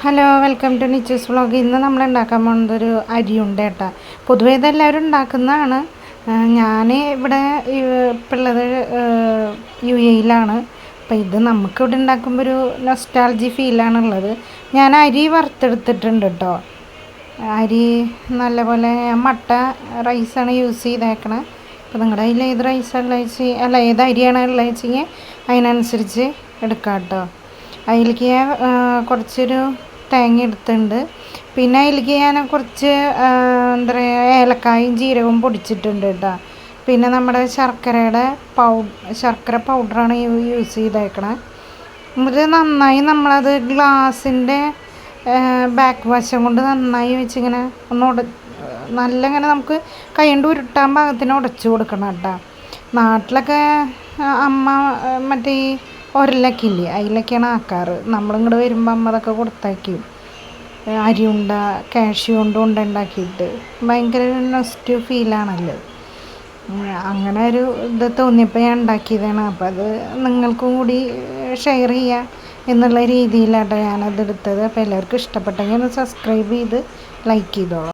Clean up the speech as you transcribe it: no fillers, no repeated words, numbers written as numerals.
Hello, welcome to Nichu's vlog. ഇന്ന് നമ്മൾ ഉണ്ടാക്കാൻ പോകുന്നതൊരു അരിയുണ്ട കേട്ടോ. പൊതുവേ ഇതെല്ലാവരും ഉണ്ടാക്കുന്നതാണ്. ഞാൻ ഇവിടെ ഇപ്പം ഉള്ളത് UAE-യിലാണ്. അപ്പോൾ ഇത് നമുക്കിവിടെ ഉണ്ടാക്കുമ്പോൾ ഒരു നൊസ്റ്റാൾജി ഫീലാണുള്ളത്. ഞാൻ അരി വറുത്തെടുത്തിട്ടുണ്ട് കേട്ടോ. അരി നല്ലപോലെ ഞാൻ മട്ട റൈസാണ് യൂസ് ചെയ്തേക്കണത്. അപ്പോൾ നിങ്ങളുടെ കയ്യിൽ ഏത് റൈസാണ് ഏത് അരിയാണ് ഉള്ളത് വെച്ചെങ്കിൽ അതിനനുസരിച്ച് എടുക്കാം കേട്ടോ. അതിലേക്ക് ഞാൻ കുറച്ചൊരു തേങ്ങ എടുത്തിട്ടുണ്ട്. പിന്നെ അതിലേക്ക് ഞാൻ കുറച്ച് എന്താ പറയുക ഏലക്കായും ജീരകവും പൊടിച്ചിട്ടുണ്ട് കേട്ടോ. പിന്നെ നമ്മുടെ ശർക്കര പൗഡറാണ് യൂസ് ചെയ്തേക്കണത്. എന്നിട്ട് നന്നായി നമ്മളത് ഗ്ലാസിൻ്റെ ബാക്ക് വശം കൊണ്ട് നന്നായി വെച്ചിങ്ങനെ നല്ല ഇങ്ങനെ നമുക്ക് കൈ കൊണ്ട് ഉരുട്ടാൻ പാകത്തിന് ഉടച്ചു കൊടുക്കണം കേട്ടോ. നാട്ടിലൊക്കെ അമ്മ മറ്റേ ഈ ഒരലൊക്കെ ഇല്ലേ, അതിലൊക്കെയാണ് ആക്കാറ്. നമ്മളിങ്ങോട്ട് വരുമ്പോൾ അമ്മ അതൊക്കെ കൊടുത്തയക്കും. അരിയുണ്ട കാഷ്യൂ കൊണ്ട് ഉണ്ടാക്കിയിട്ട് ഭയങ്കര നൊസ്റ്റു ഫീലാണല്ലോ. അങ്ങനെ ഒരു ഇത് തോന്നിയപ്പോൾ ഞാൻ ഉണ്ടാക്കിയതാണ്. അപ്പോൾ അത് നിങ്ങൾക്കും കൂടി ഷെയർ ചെയ്യാം എന്നുള്ള രീതിയിലാട്ടോ ഞാനത് എടുത്തത്. അപ്പോൾ എല്ലാവർക്കും ഇഷ്ടപ്പെട്ടെങ്കിൽ ഒന്ന് സബ്സ്ക്രൈബ് ചെയ്ത് ലൈക്ക് ചെയ്തോളൂ.